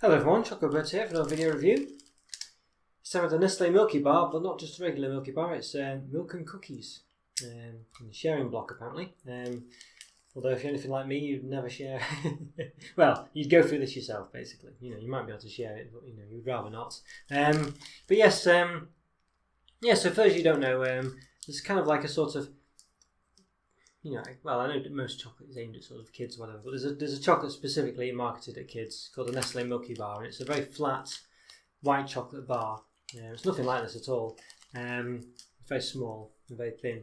Hello everyone, Chocolo Roberto here for another video review. It's time with the Nestle Milky Bar, but not just a regular Milky Bar, it's milk and cookies. In the sharing block apparently. Although if you're anything like me, you'd never share. Well, you'd go through this yourself basically. You know, you might be able to share it, but you know, you'd rather not. But yes, so for those you don't know, there's kind of like a sort of, you know, well, I know that most chocolate is aimed at sort of kids or whatever, but there's a chocolate specifically marketed at kids called the Nestle Milky Bar, and it's a very flat white chocolate bar. It's nothing like this at all. It's very small and very thin.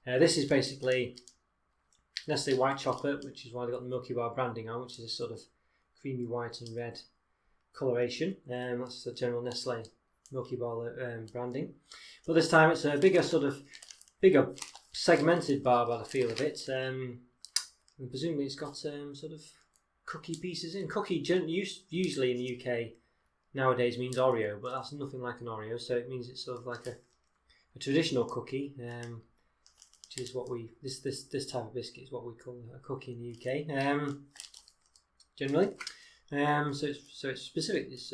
This is basically Nestle white chocolate, which is why they've got the Milky Bar branding on, which is a sort of creamy white and red coloration. That's the general Nestle Milky Bar branding. But this time it's a bigger segmented bar by the feel of it, and presumably it's got sort of cookie pieces in. Cookie usually in the UK nowadays means Oreo, but that's nothing like an Oreo, so it means it's sort of like a traditional cookie, which is what this type of biscuit is what we call a cookie in the UK, generally. So it's specific. It's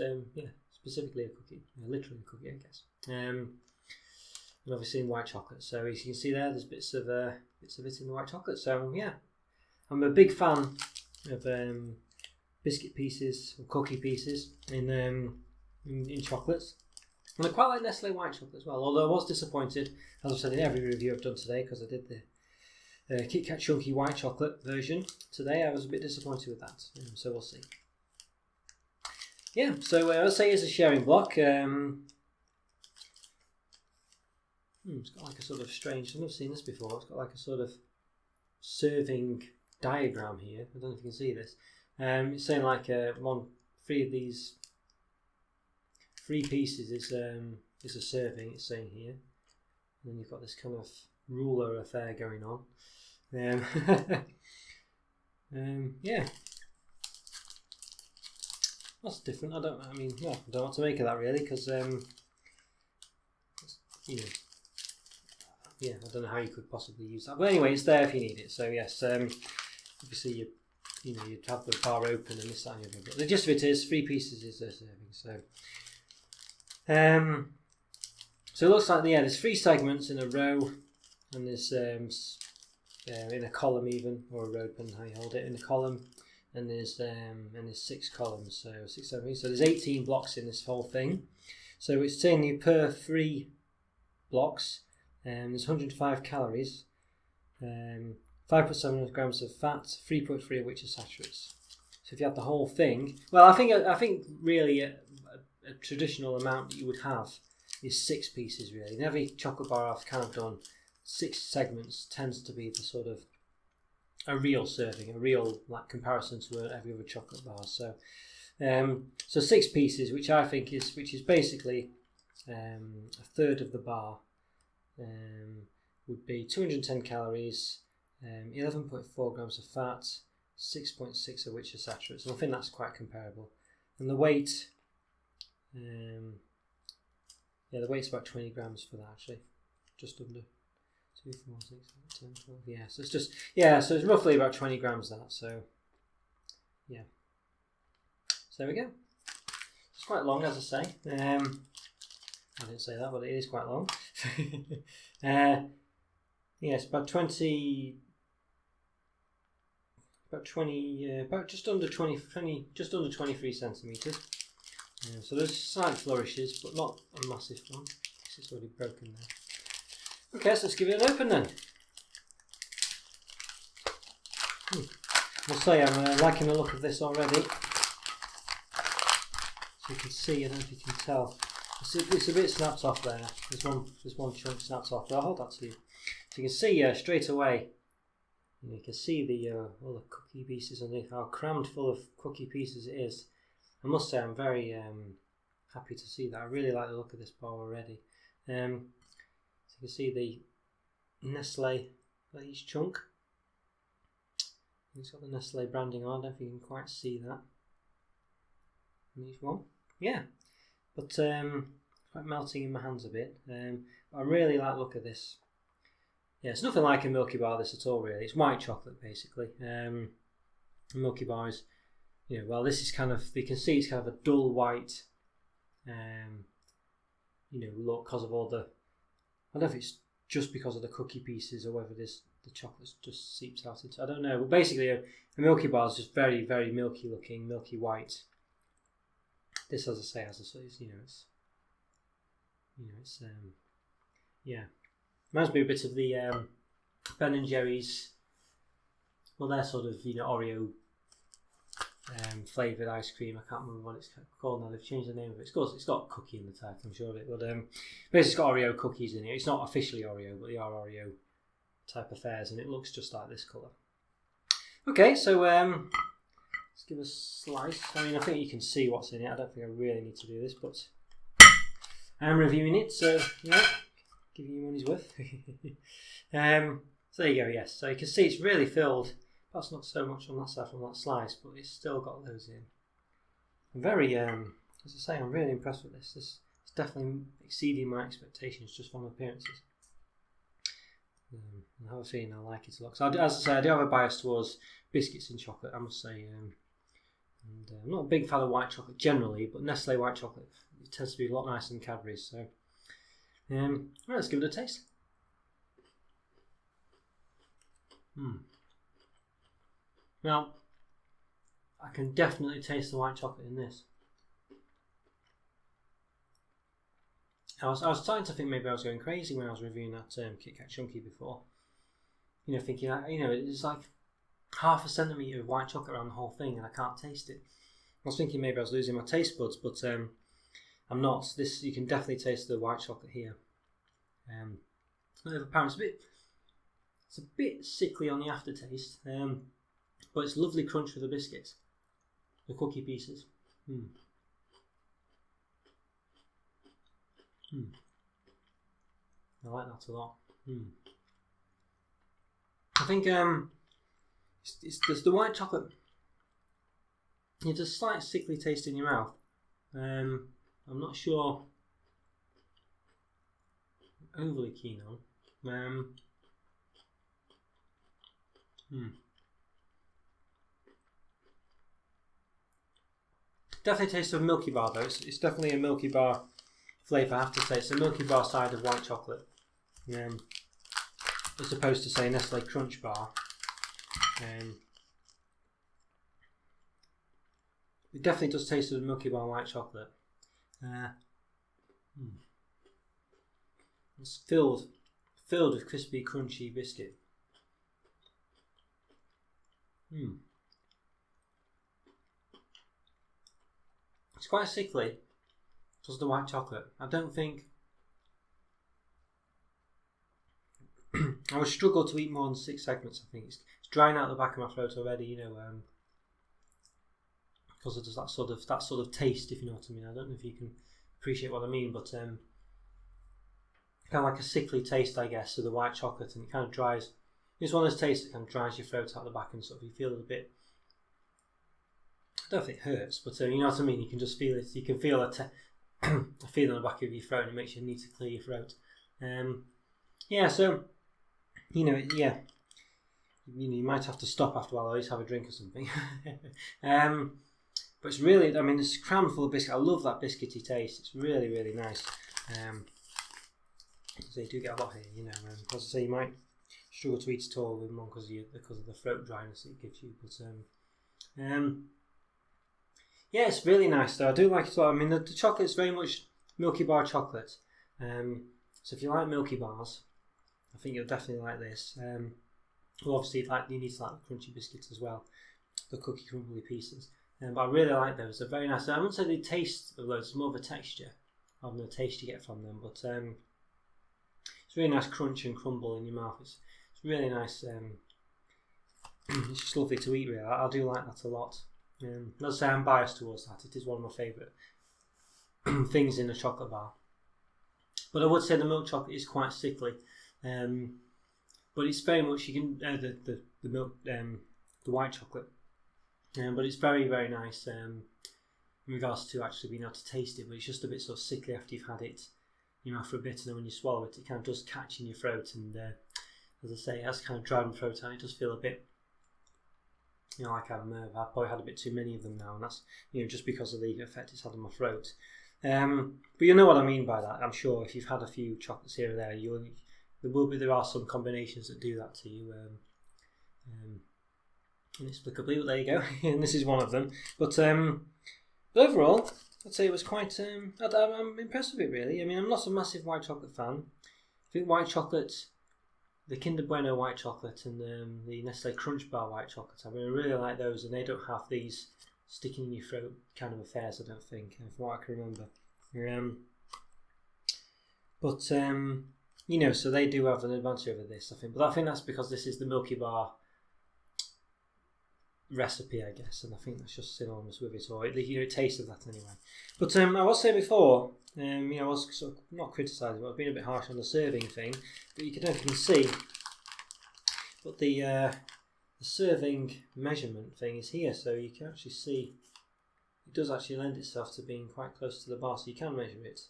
specifically a cookie, literally a cookie, I guess. And obviously in white chocolate. So as you can see there, there's bits of it in the white chocolate. So yeah, I'm a big fan of biscuit pieces or cookie pieces in chocolates. And I quite like Nestle white chocolate as well. Although I was disappointed, as I've said in every review I've done today, because I did the Kit Kat chunky white chocolate version today. I was a bit disappointed with that. So we'll see. Yeah. So I'll say it's a sharing block. It's got like a sort of strange, I've never seen this before, it's got like a sort of serving diagram here. I don't know if you can see this. It's saying like three of these pieces is a serving, it's saying here. And then you've got this kind of ruler affair going on. Yeah. That's different. I don't know what to make of that really, because you know, yeah, I don't know how you could possibly use that. But anyway, it's there if you need it. So yes, obviously you'd have the bar open and this, that, and the other. But the gist of it is 3 pieces is a serving. So it looks like there's 3 segments in a row, and there's in a column even, or a row, depending on how you hold it, in a column, and there's 6 columns, so 6, 7. So there's 18 blocks in this whole thing. So it's saying you per 3 blocks. There's 105 calories, 5.7 grams of fat, 3.3 of which are saturates. So if you have the whole thing, well, I think really a traditional amount that you would have is 6 pieces really. In every chocolate bar I've kind of done, 6 segments tends to be the sort of a real serving, a real like comparison to every other chocolate bar. So 6 pieces, which I think is basically a third of the bar. Would be 210 calories, 11.4 grams of fat, 6.6 of which are saturates, and I think that's quite comparable. And the weight, the weight's about 20 grams for that actually, just under 2, 4, 6, 8, 10, 12. Yeah, so it's just so it's roughly about 20 grams that. So yeah, so there we go. It's quite long, as I say. I didn't say that, but it is quite long. Yes, about just under 23 centimeters. So there's slight flourishes, but not a massive one, because it's already broken there. Okay, so let's give it an open then. I'll say I'm liking the look of this already. So you can see, I don't know if you can tell. It's a bit snapped off there. There's one chunk snapped off. But I'll hold that to you. So you can see straight away. You can see all the cookie pieces underneath. How crammed full of cookie pieces it is. I must say I'm very happy to see that. I really like the look of this bar already. So you can see the Nestle for each chunk. It's got the Nestle branding on. I don't know if you can quite see that in each one. Yeah. But it's quite melting in my hands a bit. I really like the look of this. Yeah, it's nothing like a Milky Bar this at all really. It's white chocolate basically. Milky Bar is well, this is kind of, you can see it's kind of a dull white, look because of all the, I don't know if it's just because of the cookie pieces or whether the chocolate just seeps out into, I don't know. But basically, a Milky Bar is just very, very milky looking, milky white. This, as I say, has a sort of, reminds me a bit of the Ben and Jerry's. Well, they're sort of Oreo flavoured ice cream. I can't remember what it's called now. They've changed the name of it. It's got cookie in the title, I'm sure of it. But basically, it's got Oreo cookies in it. It's not officially Oreo, but they are Oreo type affairs, and it looks just like this colour. Okay, so let's give a slice. I mean, I think you can see what's in it. I don't think I really need to do this, but I'm reviewing it, so giving you money's worth. So there you go. Yes, so you can see it's really filled. Perhaps not so much on that side from that slice, but it's still got those in. I'm very, as I say, I'm really impressed with this. This is definitely exceeding my expectations just from appearances. I have a feeling I like it a lot. So, as I say, I do have a bias towards biscuits and chocolate, I must say. I'm not a big fan of white chocolate generally, but Nestle white chocolate, it tends to be a lot nicer than Cadbury's. So, right, let's give it a taste. Now, I can definitely taste the white chocolate in this. I was starting to think maybe I was going crazy when I was reviewing that Kit Kat Chunky before. Thinking, it's like half a centimetre of white chocolate around the whole thing and I can't taste it. I was thinking maybe I was losing my taste buds, but I'm not. This, you can definitely taste the white chocolate here. It's a bit sickly on the aftertaste, but it's lovely crunch with the biscuits, the cookie pieces. I like that a lot. I think it's the white chocolate. It's a slight sickly taste in your mouth. I'm not sure. Overly keen on. Definitely tastes of Milky Bar though. It's definitely a Milky Bar flavour, I have to say. It's a Milky Bar side of white chocolate. As opposed to, say, Nestle Crunch Bar. It definitely does taste of Milky Bar white chocolate. It's filled with crispy, crunchy biscuit. It's quite sickly because of the white chocolate. I don't think I would struggle to eat more than 6 segments. I think it's drying out the back of my throat already. Because it does that sort of taste, if you know what I mean. I don't know if you can appreciate what I mean, but kind of like a sickly taste, I guess, of the white chocolate, and it kind of dries. It's one of those tastes that kind of dries your throat out the back, and sort of you feel it a bit. I don't think it hurts, but you know what I mean. You can just feel it. You can feel a feeling on the back of your throat, and it makes you need to clear your throat. So you might have to stop after a while, or at least have a drink or something. But it's really, it's crammed full of biscuit. I love that biscuity taste. It's really, really nice. So you do get a lot here, as I say, you might struggle to eat at all with one because of the throat dryness it gives you. But it's really nice though. I do like it a lot. The chocolate's very much Milky Bar chocolate. So if you like Milky Bars, I think you'll definitely like this. Well, obviously you need to like the crunchy biscuits as well, the cookie crumbly pieces. But I really like those. They're very nice. I wouldn't say they taste of loads. It's more of a texture rather than a taste you get from them. But it's really nice crunch and crumble in your mouth. It's really nice. It's just lovely to eat. Really, I do like that a lot. As I say, I'm biased towards that. It is one of my favourite things in a chocolate bar. But I would say the milk chocolate is quite sickly. But it's very much, you can the milk, the white chocolate. But it's very, very nice in regards to actually being able to taste it. But it's just a bit sort of sickly after you've had it, for a bit, and then when you swallow it, it kind of does catch in your throat. And as I say, it has kind of dried my throat out. It does feel a bit like I've probably had a bit too many of them now, and that's just because of the effect it's had on my throat. But you know what I mean by that. I'm sure if you've had a few chocolates here or there, there are some combinations that do that to you. Inexplicably, but there you go. And this is one of them. But overall, I'd say it was quite. I'm impressed with it, really. I mean, I'm not a massive white chocolate fan. I think white chocolate, the Kinder Bueno white chocolate and the Nestle Crunch Bar white chocolate, I really like those, and they don't have these sticking in your throat kind of affairs, I don't think, from what I can remember. But so they do have an advantage over this, I think. But I think that's because this is the Milky Bar recipe, I guess, and I think that's just synonymous with it, or at least it tasted that anyway. But I was saying before, I was sort of not criticising, but I've been a bit harsh on the serving thing. But you can definitely see, but the serving measurement thing is here, so you can actually see it does actually lend itself to being quite close to the bar, so you can measure it.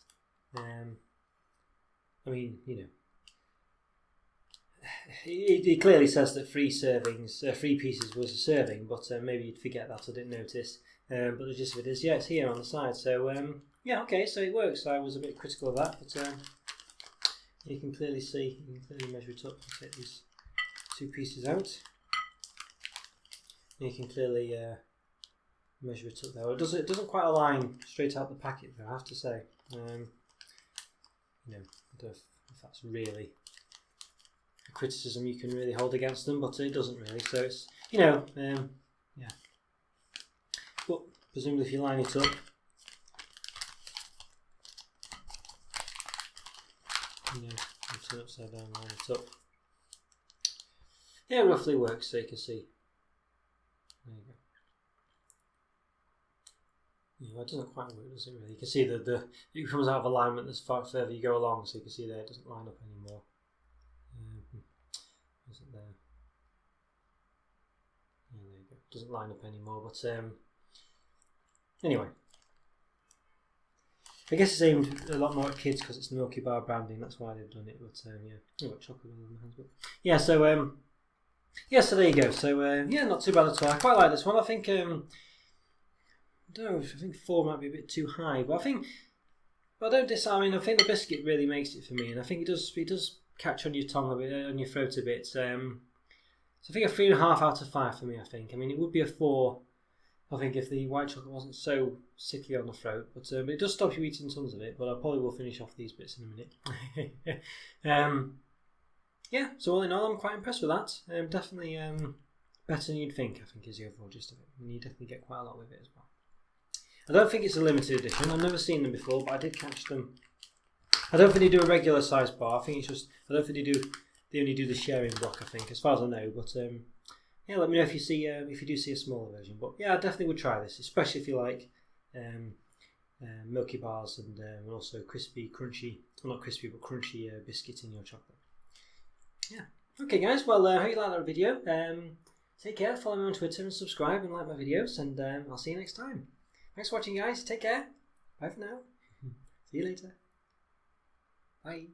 It clearly says that 3 pieces was a serving, but maybe you'd forget that, I didn't notice. But the gist of it is, it's here on the side. So okay, so it works. I was a bit critical of that, but you can clearly see, you can clearly measure it up. Take these 2 pieces out. You can clearly measure it up there. It doesn't quite align straight out the packet, though, I have to say. I don't know if that's really a criticism you can really hold against them, but it doesn't really. So it's yeah. But presumably, if you line it up, turn it upside down, line it up. Yeah, it roughly works. So you can see. There you go. Yeah, it doesn't quite work, does it really? You can see that it comes out of alignment as far further you go along, so you can see there it doesn't line up anymore. Is it there? Yeah, there you go. It doesn't line up anymore, but anyway. I guess it's aimed a lot more at kids because it's Milky Bar branding, that's why they've done it, but I've got chocolate all in my hands, but yeah, so so there you go. So not too bad at all. I quite like this one. I think I think 4 might be a bit too high, but I think I think the biscuit really makes it for me, and I think it does catch on your tongue a bit, on your throat a bit. So I think a 3.5 out of 5 for me. I think. I mean, it would be a 4. I think if the white chocolate wasn't so sickly on the throat, but it does stop you eating tons of it. But I probably will finish off these bits in a minute. So all in all, I'm quite impressed with that. Definitely better than you'd think, I think, is the overall gist of it. And you definitely get quite a lot with it as well. I don't think it's a limited edition. I've never seen them before, but I did catch them. I don't think they do a regular size bar. I think it's just, I don't think they only do the sharing block, I think, as far as I know. But let me know if you do see a smaller version. But yeah, I definitely would try this, especially if you like Milky Bars and also crispy, crunchy, well, not crispy, but crunchy biscuits in your chocolate. Yeah. Okay, guys. Well, I hope you liked that video. Take care. Follow me on Twitter and subscribe and like my videos. And I'll see you next time. Thanks for watching, guys. Take care. Bye for now. See you later. Bye.